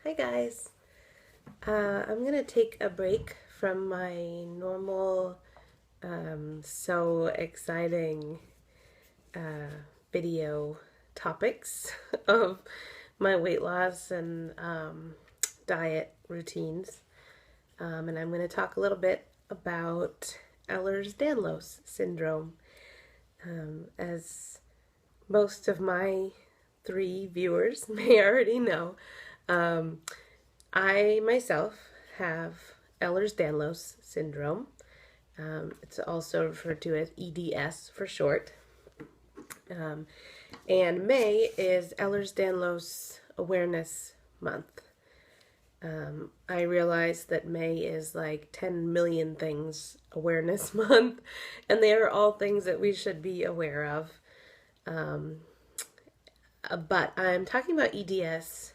Hi guys. I'm gonna take a break from my normal, so exciting video topics of my weight loss and diet routines. And I'm gonna talk a little bit about Ehlers-Danlos Syndrome. As most of my three viewers may already know, um, I myself have Ehlers-Danlos Syndrome. It's also referred to as EDS for short. And May is Ehlers-Danlos Awareness Month. I realize that May is like 10 million things awareness month, and they are all things that we should be aware of. But I'm talking about EDS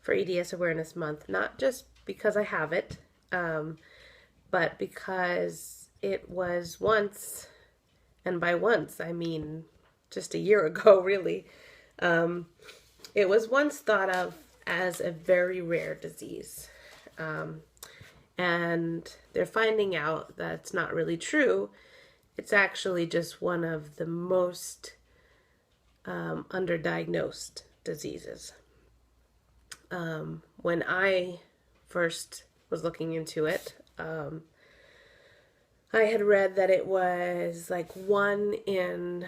for EDS Awareness Month, not just because I have it, but because it was once, and by once I mean just a year ago really, it was once thought of as a very rare disease. And they're finding out that it's not really true. It's actually just one of the most underdiagnosed diseases. When I first was looking into it, I had read that it was like 1 in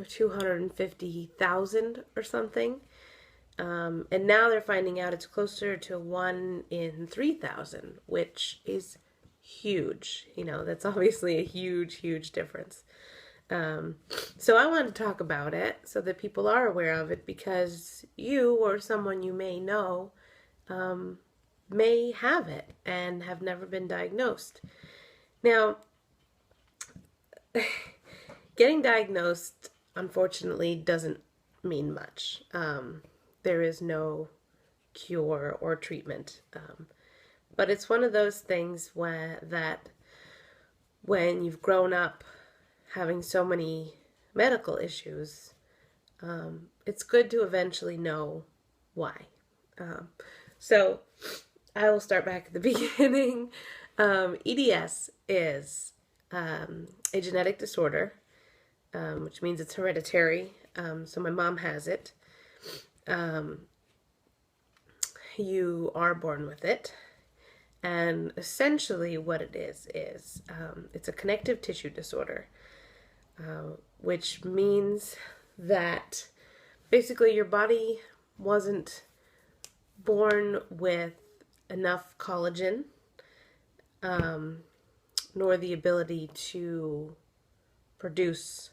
250,000 or something. And now they're finding out it's closer to 1 in 3,000, which is huge. You know, that's obviously a huge, huge difference. So I wanted to talk about it so that people are aware of it, because you or someone you may know may have it and have never been diagnosed. Now, getting diagnosed, unfortunately, doesn't mean much. There is no cure or treatment. But it's one of those things when you've grown up having so many medical issues, it's good to eventually know why. So I will start back at the beginning. EDS is a genetic disorder, which means it's hereditary. So my mom has it. You are born with it. And essentially what it is it's a connective tissue disorder, which means that basically your body wasn't born with enough collagen, nor the ability to produce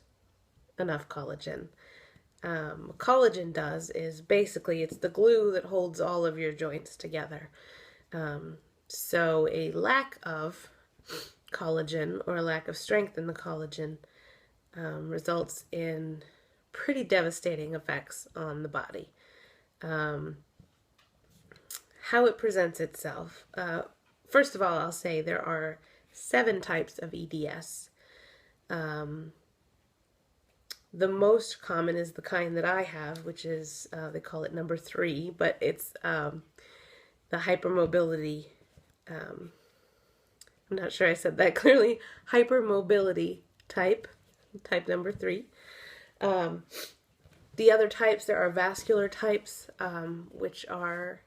enough collagen. What collagen does is basically it's the glue that holds all of your joints together. So a lack of collagen or a lack of strength in the collagen results in pretty devastating effects on the body. How it presents itself. First of all, I'll say there are 7 types of EDS. The most common is the kind that I have, which is, they call it number 3, but it's the hypermobility. I'm not sure I said that clearly. Hypermobility type number 3. The other types, there are vascular types, which are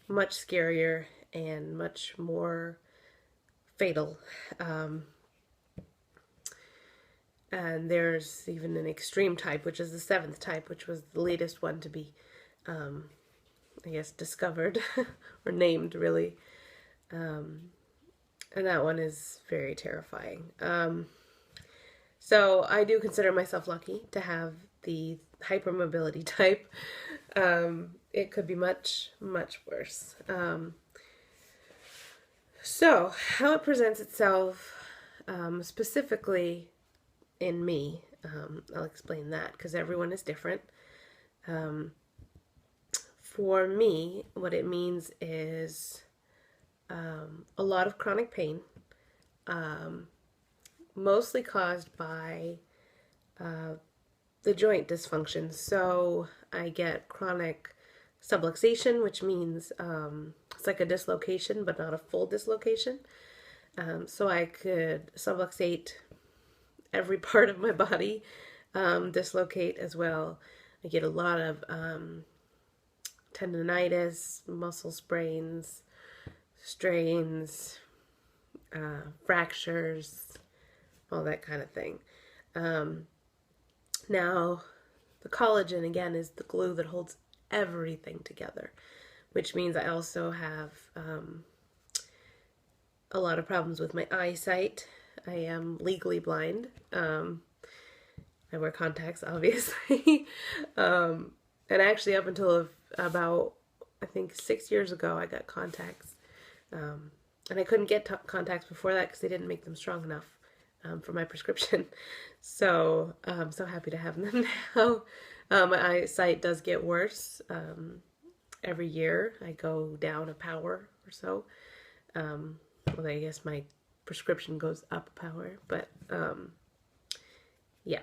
much scarier and much more fatal. And there's even an extreme type, which is the 7th type, which was the latest one to be, I guess, discovered or named, really. And that one is very terrifying. So I do consider myself lucky to have the hypermobility type. It could be much, much worse. So how it presents itself specifically in me, I'll explain that because everyone is different. For me, what it means is a lot of chronic pain, mostly caused by the joint dysfunction. So I get chronic subluxation, which means it's like a dislocation, but not a full dislocation. So I could subluxate every part of my body, dislocate as well. I get a lot of tendonitis, muscle sprains, strains, fractures, all that kind of thing. Now, the collagen, again, is the glue that holds everything together, which means I also have a lot of problems with my eyesight. I am legally blind. I wear contacts, obviously. And actually, up until about, I think, 6 years ago, I got contacts. And I couldn't get contacts before that because they didn't make them strong enough for my prescription. So I'm so happy to have them now. My eyesight does get worse. Every year I go down a power or so. Well, I guess my prescription goes up a power, but yeah.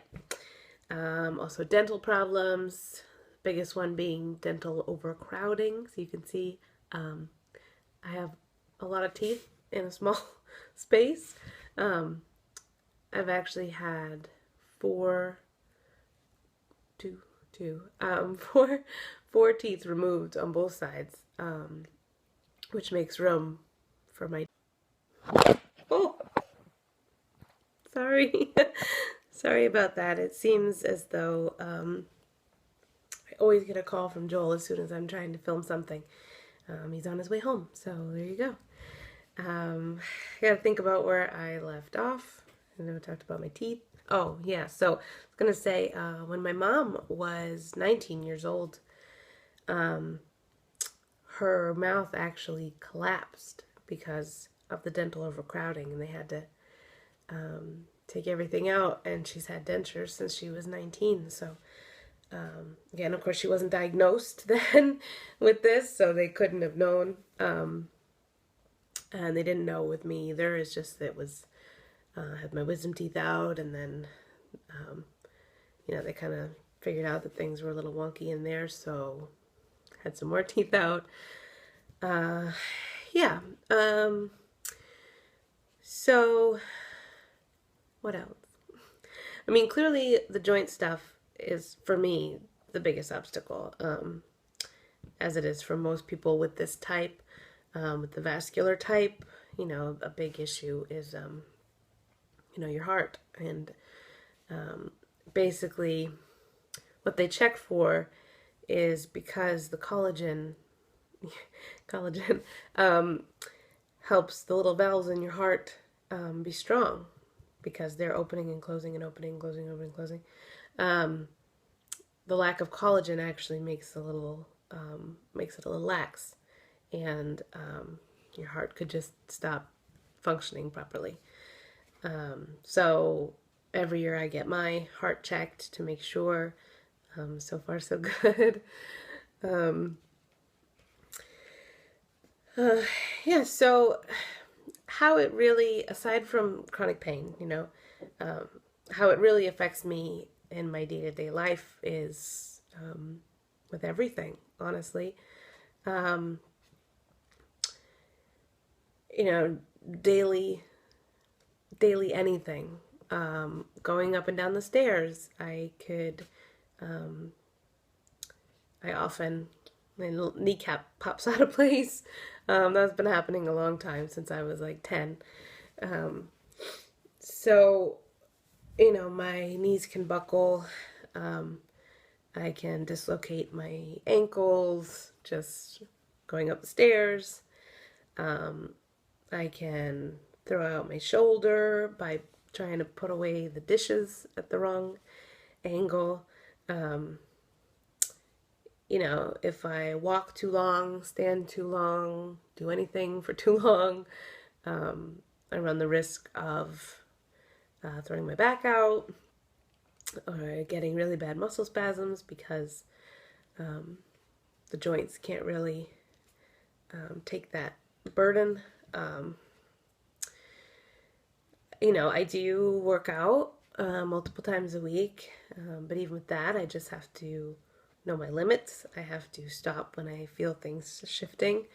Also dental problems, biggest one being dental overcrowding. So you can see I have a lot of teeth in a small space. I've actually had four teeth removed on both sides, which makes room for my... Oh, sorry. Sorry about that. It seems as though I always get a call from Joel as soon as I'm trying to film something. He's on his way home, so there you go. I gotta think about where I left off. I never talked about my teeth. Oh, yeah, so I was gonna say, when my mom was 19 years old, her mouth actually collapsed because of the dental overcrowding, and they had to take everything out, and she's had dentures since she was 19, so again, of course, she wasn't diagnosed then with this, so they couldn't have known, and they didn't know with me either. It's just that it was, had my wisdom teeth out, and then, you know, they kind of figured out that things were a little wonky in there, so had some more teeth out. Yeah, so what else? I mean, clearly the joint stuff is, for me, the biggest obstacle, as it is for most people with this type. With the vascular type, you know, a big issue is, you know, your heart. And basically what they check for is because the collagen helps the little valves in your heart be strong, because they're opening and closing and opening and closing, opening and closing. The lack of collagen actually makes it a little lax, and your heart could just stop functioning properly. So every year I get my heart checked to make sure. So far so good. Yeah, so how it really, aside from chronic pain, you know, how it really affects me in my day-to-day life is with everything, honestly. You know, daily anything. Going up and down the stairs, I often, my little kneecap pops out of place. That's been happening a long time, since I was like 10. So, you know, my knees can buckle. I can dislocate my ankles just going up the stairs. I can throw out my shoulder by trying to put away the dishes at the wrong angle. You know, if I walk too long, stand too long, do anything for too long, I run the risk of throwing my back out or getting really bad muscle spasms, because the joints can't really take that burden. You know, I do work out multiple times a week, but even with that, I just have to know my limits. I have to stop when I feel things shifting.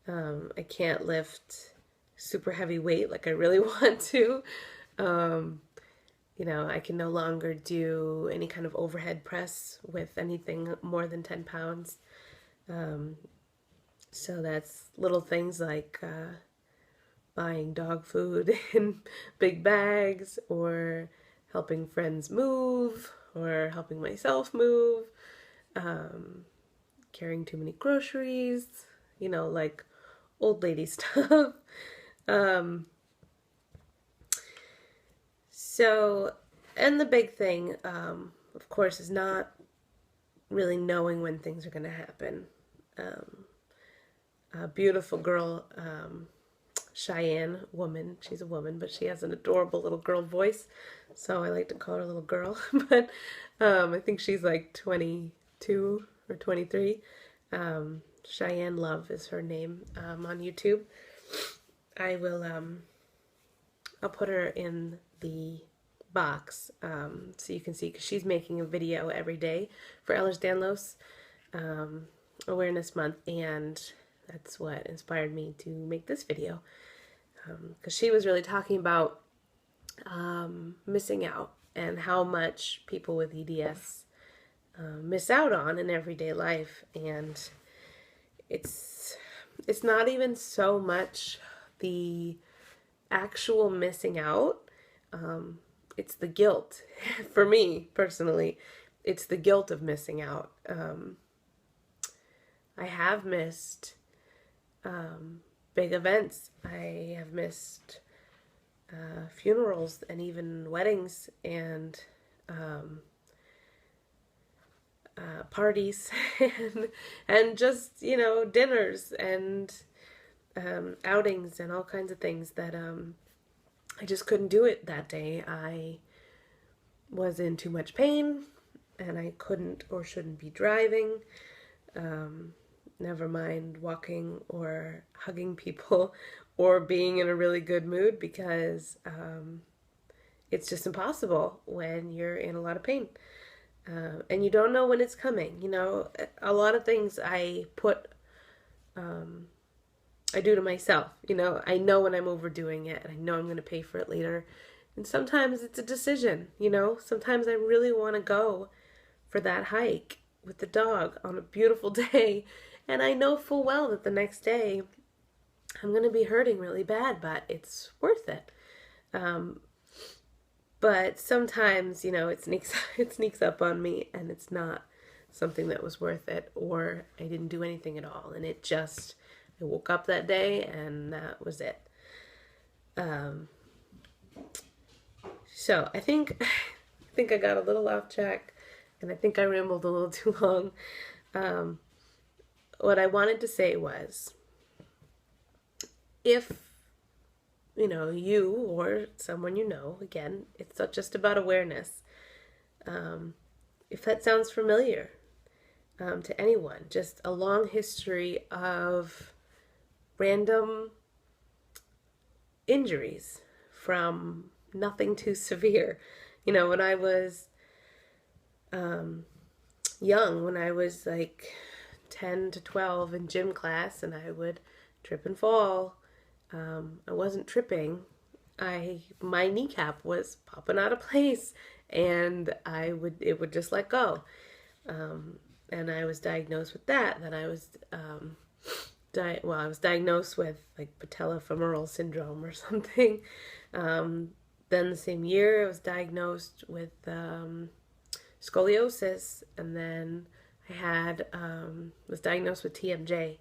I can't lift super heavy weight like I really want to. I can no longer do any kind of overhead press with anything more than 10 pounds. So that's little things like buying dog food in big bags, or helping friends move, or helping myself move, carrying too many groceries, like old lady stuff. So, and the big thing, of course, is not really knowing when things are going to happen. A beautiful girl, Cheyenne woman, she's a woman, but she has an adorable little girl voice, so I like to call her little girl. But I think she's like 22 or 23. Cheyenne Love is her name, on YouTube. I'll put her in the box, so you can see, because she's making a video every day for Ehlers-Danlos Awareness Month, and that's what inspired me to make this video, because she was really talking about missing out and how much people with EDS miss out on in everyday life. And it's not even so much the actual missing out. It's the guilt. For me personally, it's the guilt of missing out. I have missed big events. I have missed funerals and even weddings and parties and just, dinners and outings and all kinds of things that I just couldn't do it that day. I was in too much pain and I couldn't or shouldn't be driving. Never mind walking or hugging people or being in a really good mood, because it's just impossible when you're in a lot of pain. And you don't know when it's coming. A lot of things I do to myself. I know when I'm overdoing it, and I know I'm going to pay for it later. And sometimes it's a decision, Sometimes I really want to go for that hike with the dog on a beautiful day, and I know full well that the next day I'm going to be hurting really bad, but it's worth it. But sometimes, it sneaks up on me, and it's not something that was worth it, or I didn't do anything at all, and I woke up that day and that was it. So I think I got a little off track, and I think I rambled a little too long. What I wanted to say was, if you or someone again, it's not just about awareness. If that sounds familiar to anyone, just a long history of random injuries from nothing too severe. When I was young, when I was like 10 to 12 in gym class, and I would trip and fall. I wasn't tripping. My kneecap was popping out of place, and it would just let go. And I was diagnosed with that. Then I was I was diagnosed with like patellofemoral syndrome or something. Then the same year I was diagnosed with scoliosis, and then I was diagnosed with TMJ,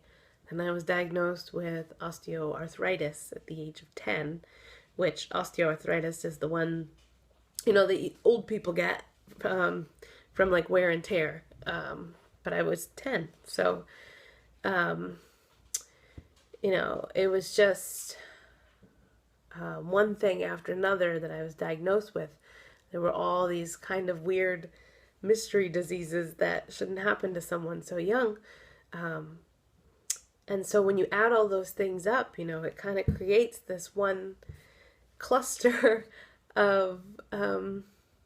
and I was diagnosed with osteoarthritis at the age of 10, which osteoarthritis is the one, the old people get from like wear and tear. But I was 10, so it was just one thing after another that I was diagnosed with. There were all these kind of weird mystery diseases that shouldn't happen to someone so young. And so when you add all those things up, it kind of creates this one cluster of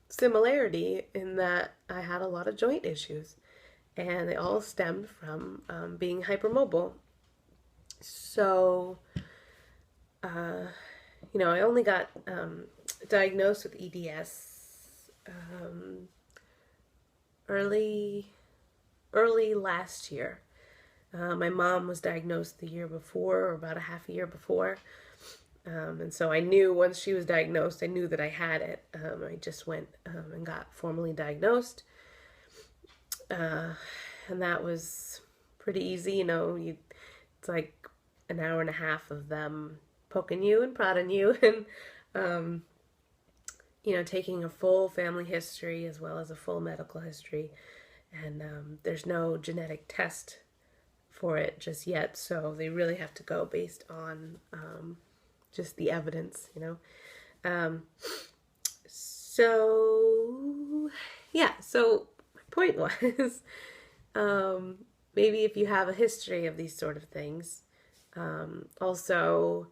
similarity, in that I had a lot of joint issues. and they all stemmed from being hypermobile. So, I only got diagnosed with EDS early last year. My mom was diagnosed the year before, or about a half a year before. And so I knew once she was diagnosed, I knew that I had it. I just went and got formally diagnosed. And that was pretty easy. It's like an hour and a half of them poking you and prodding you and, taking a full family history as well as a full medical history. And there's no genetic test for it just yet, so they really have to go based on just the evidence, So my point was maybe if you have a history of these sort of things, also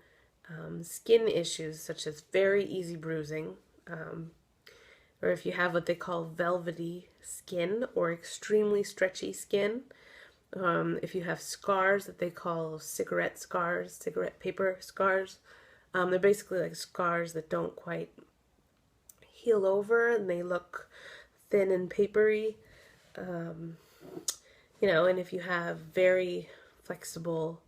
skin issues such as very easy bruising, or if you have what they call velvety skin or extremely stretchy skin, if you have scars that they call cigarette paper scars, they're basically like scars that don't quite heal over and they look thin and papery, and if you have very flexible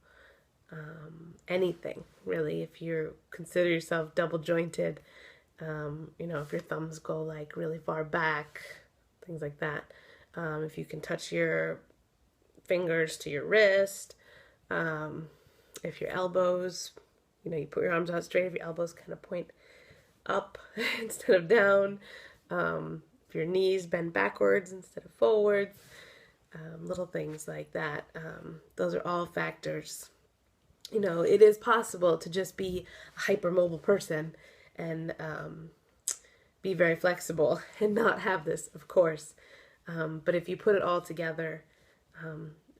anything really, if you consider yourself double jointed, if your thumbs go like really far back, things like that, if you can touch your fingers to your wrist, if your elbows, you put your arms out straight, if your elbows kind of point up instead of down, if your knees bend backwards instead of forwards, little things like that, those are all factors. It is possible to just be a hypermobile person and be very flexible and not have this, of course, but if you put it all together,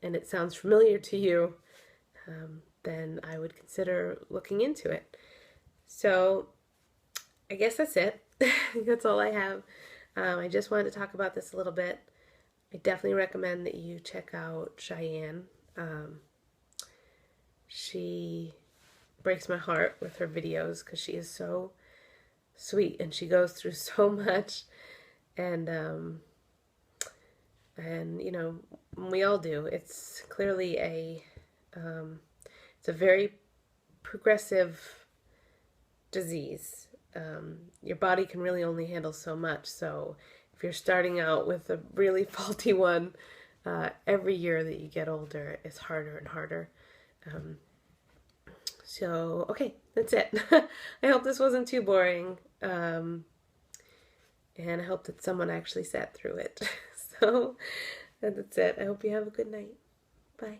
and it sounds familiar to you, then I would consider looking into it. So I guess that's it. That's all I have. I just wanted to talk about this a little bit. I definitely recommend that you check out Cheyenne. She breaks my heart with her videos because she is so sweet and she goes through so much, and we all do. It's clearly it's a very progressive disease. Your body can really only handle so much. So if you're starting out with a really faulty one, every year that you get older, it's harder and harder. Okay, that's it. I hope this wasn't too boring. And I hope that someone actually sat through it. So that's it. I hope you have a good night. Bye.